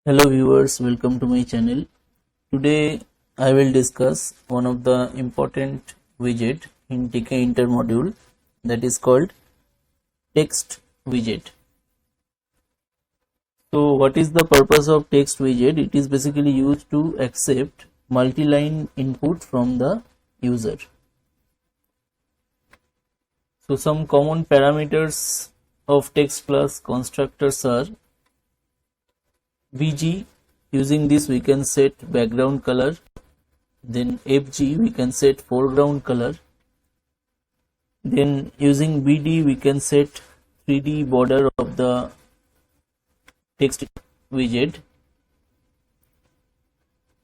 Hello viewers, welcome to my channel. Today I will discuss one of the important widget in Tkinter module, that is called text widget. So what is the purpose of text widget? It is basically used to accept multi-line input from the user. So some common parameters of text class constructors are VG. Using this we can set background color, then FG we can set foreground color, then using BD we can set 3D border of the text widget,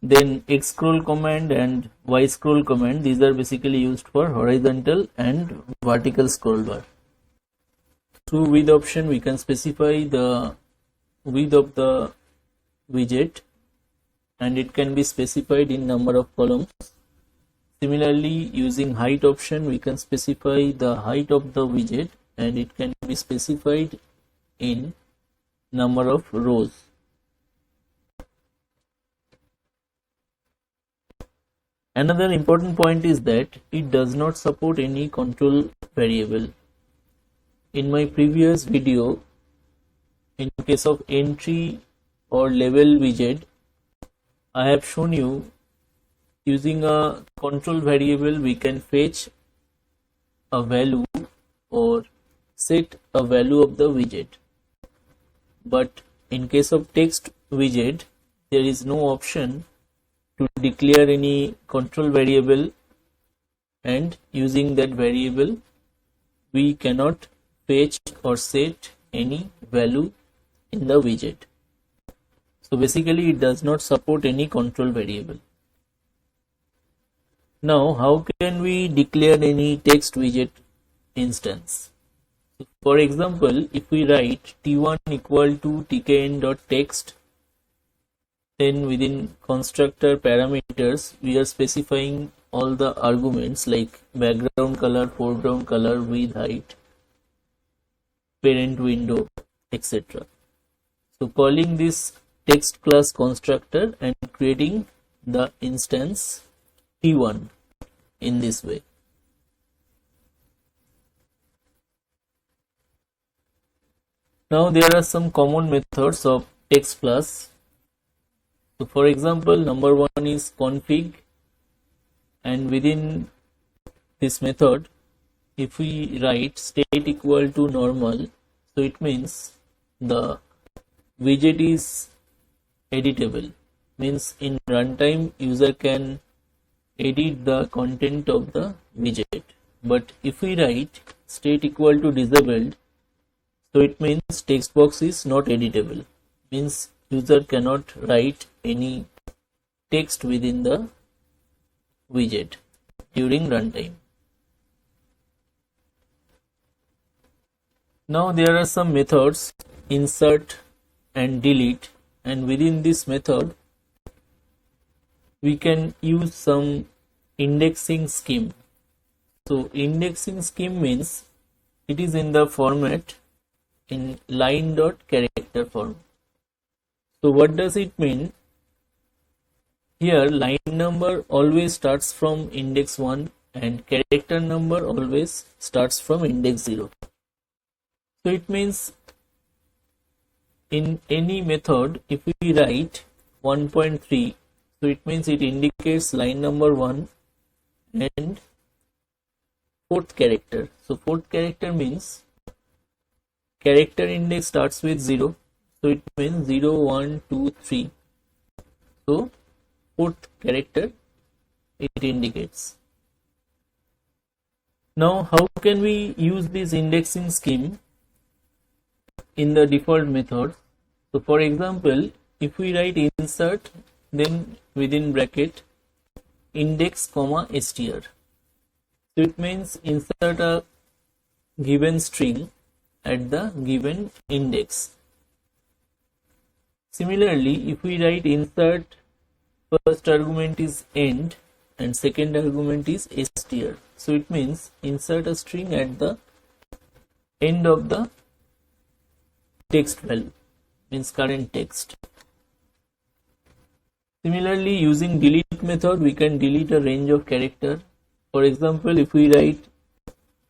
then X scroll command and Y scroll command, these are basically used for horizontal and vertical scroll bar. Through width option we can specify the width of the widget and it can be specified in number of columns. Similarly, using height option we can specify the height of the widget and it can be specified in number of rows. Another important point is that it does not support any control variable. In my previous video, in case of entry or level widget, I have shown you using a control variable we can fetch a value or set a value of the widget. But in case of text widget, there is no option to declare any control variable, and using that variable we cannot fetch or set any value in the widget. So basically it does not support any control variable. Now how can we declare any text widget instance? So for example, if we write t1 equal to tkn.text, then within constructor parameters we are specifying all the arguments like background color, foreground color, width, height, parent window, etc. So calling this text class constructor and creating the instance t1 in this way. Now there are some common methods of text class. So for example, number one is config, and within this method if we write state equal to normal, so it means the widget is editable, means in runtime user can edit the content of the widget. But if we write state equal to disabled, so it means text box is not editable, means user cannot write any text within the widget during runtime. Now there are some methods insert and delete, and within this method we can use some indexing scheme. So indexing scheme means it is in the format in line.character form. So what does it mean? Here line number always starts from index 1 and character number always starts from index 0. So it means in any method if we write 1.3, so it means it indicates line number 1 and fourth character. So fourth character means character index starts with 0, so it means 0, 1, 2, 3. So fourth character it indicates. Now how can we use this indexing scheme in the default method? So for example, if we write insert, then within bracket index comma str, so it means insert a given string at the given index. Similarly, if we write insert, first argument is end and second argument is str, so it means insert a string at the end of the text value, means current text. Similarly, using delete method, we can delete a range of character. For example, if we write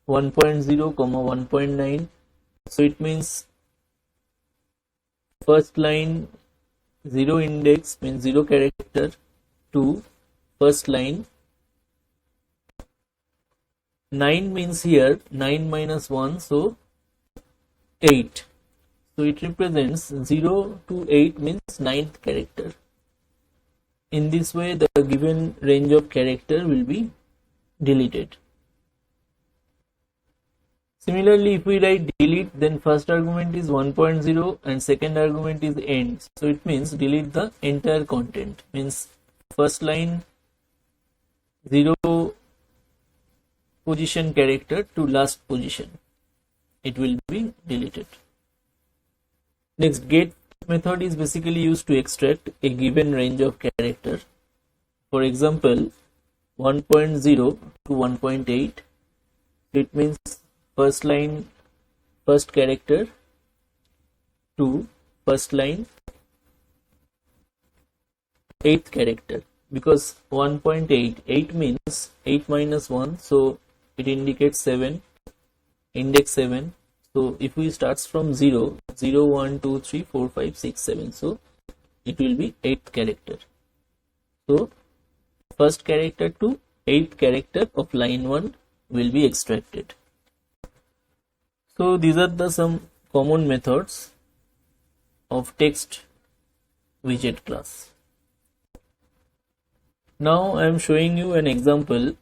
1.0, 1.9, so it means first line 0 index means 0 character to first line 9 means here 9 minus 1, so 8. So it represents 0 to 8 means ninth character. In this way, the given range of character will be deleted. Similarly, if we write delete, then first argument is 1.0 and second argument is end. So it means delete the entire content, means first line 0 position character to last position. It will be deleted. Next, get method is basically used to extract a given range of character. For example, 1.0 to 1.8, it means first line first character to first line 8th character, because 1.8, 8 means 8 minus 1, so it indicates 7, index 7. So if we starts from 0, 0, 1, 2, 3, 4, 5, 6, 7, so it will be 8th character. So first character to 8th character of line 1 will be extracted. So these are the some common methods of text widget class. Now I am showing you an example.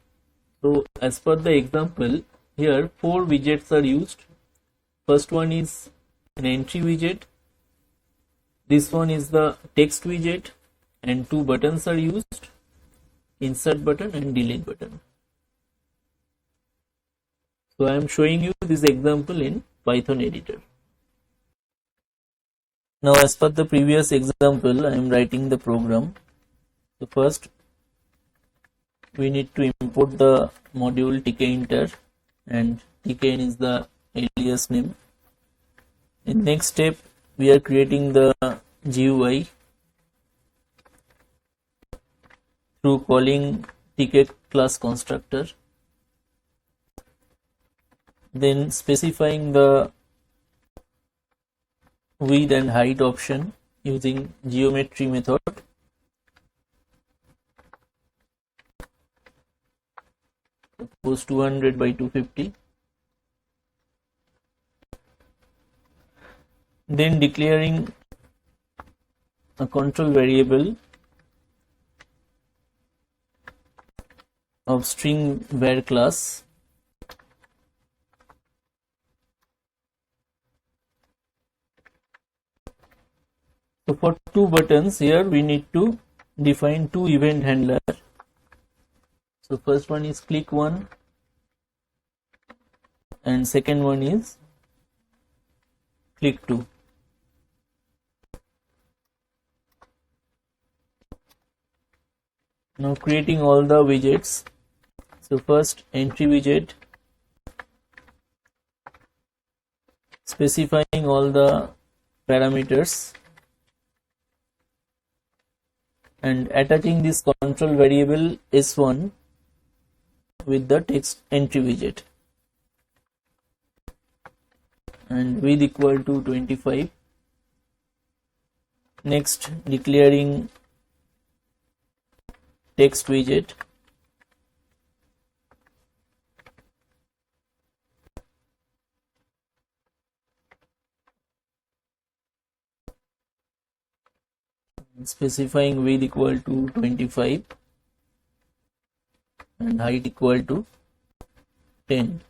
So as per the example, here 4 widgets are used. First one is an entry widget. This one is the text widget, and 2 buttons are used, insert button and delete button. So I am showing you this example in Python editor. Now as per the previous example, I am writing the program. So first we need to import the module Tkinter, and Tkin is the alias name. In next step, we are creating the GUI through calling Tk class constructor, then specifying the width and height option using geometry method. Suppose 200 by 250. Then declaring a control variable of string var class. So for 2 buttons here we need to define 2 event handler. So first one is click 1 and second one is click 2. Now creating all the widgets. So first entry widget, specifying all the parameters and attaching this control variable s1 with the text entry widget, and width equal to 25. Next, declaring text widget, specifying width equal to 25 and height equal to 10.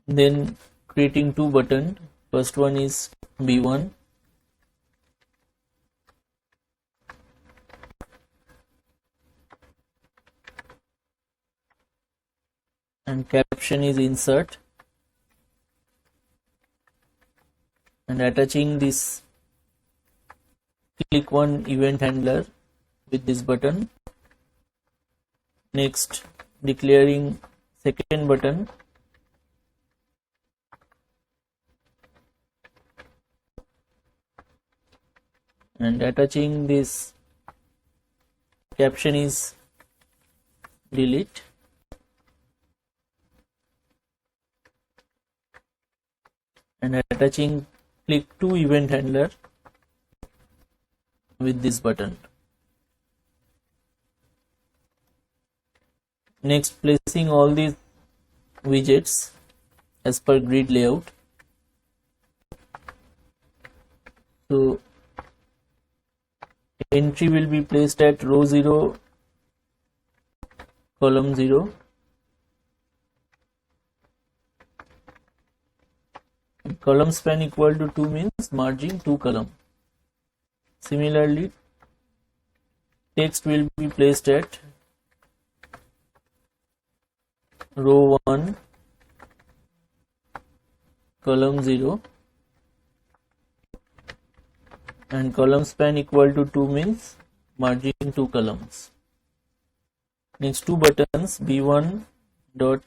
Then creating 2 buttons. First one is B1, and caption is insert, and attaching this click 1 event handler with this button. Next, declaring second button, and attaching this caption is delete, and attaching click to event handler with this button. Next, placing all these widgets as per grid layout. So entry will be placed at row 0, column 0, and column span equal to 2 means merging 2 columns. Similarly, text will be placed at row 1, column 0, and column span equal to 2 means merging 2 columns. Next, two buttons, b1 dot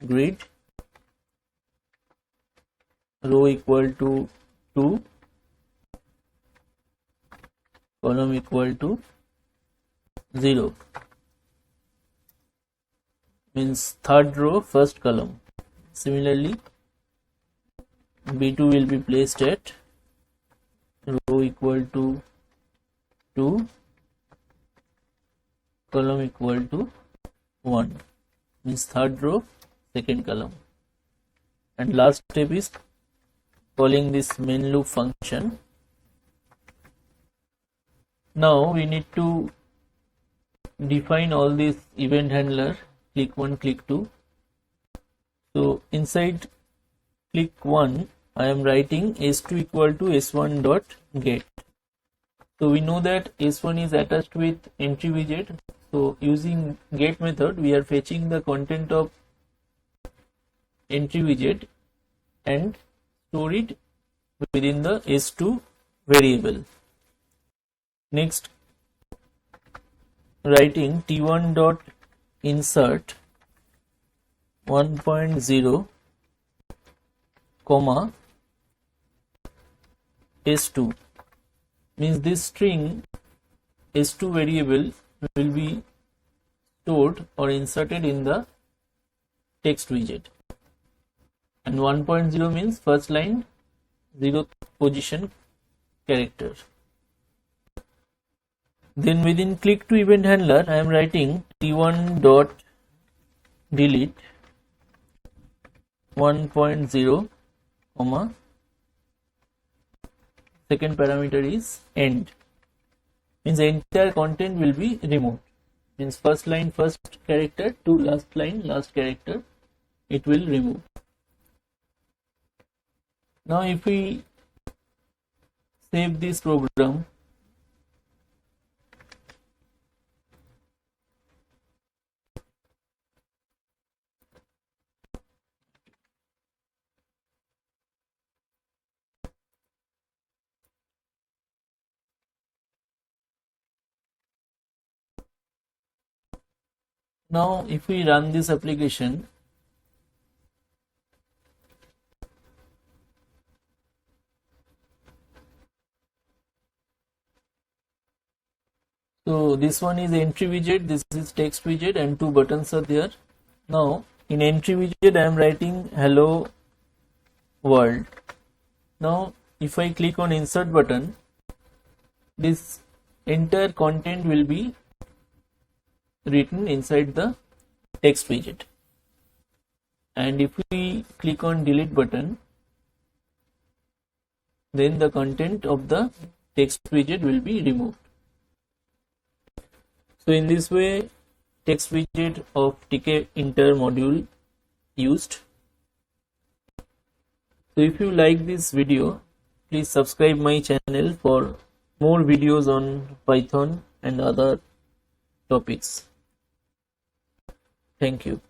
grid, row equal to 2, column equal to 0, means third row first column. Similarly, b2 will be placed at row equal to 2, column equal to 1, means third row second column. And last step is calling this main loop function. Now we need to define all these event handler, click 1, click 2. So inside click 1 I am writing s2 equal to s1 dot get. So we know that s1 is attached with entry widget. So using get method we are fetching the content of entry widget and store it within the s2 variable. Next, writing t1 dot insert 1.0 comma s2, means this string s2 variable will be stored or inserted in the text widget, and 1.0 means first line 0th position character. Then within click to event handler I am writing t1 dot delete 1.0 comma second parameter is end, means the entire content will be removed, means first line first character to last line last character it will remove. Now if we save this program, now if we run this application, so this one is entry widget, this is text widget, and two buttons are there. Now in entry widget I am writing hello world. Now if I click on insert button, this entire content will be written inside the text widget, and if we click on delete button, then the content of the text widget will be removed. So in this way text widget of Tkinter module used. So if you like this video, please subscribe my channel for more videos on Python and other topics. Thank you.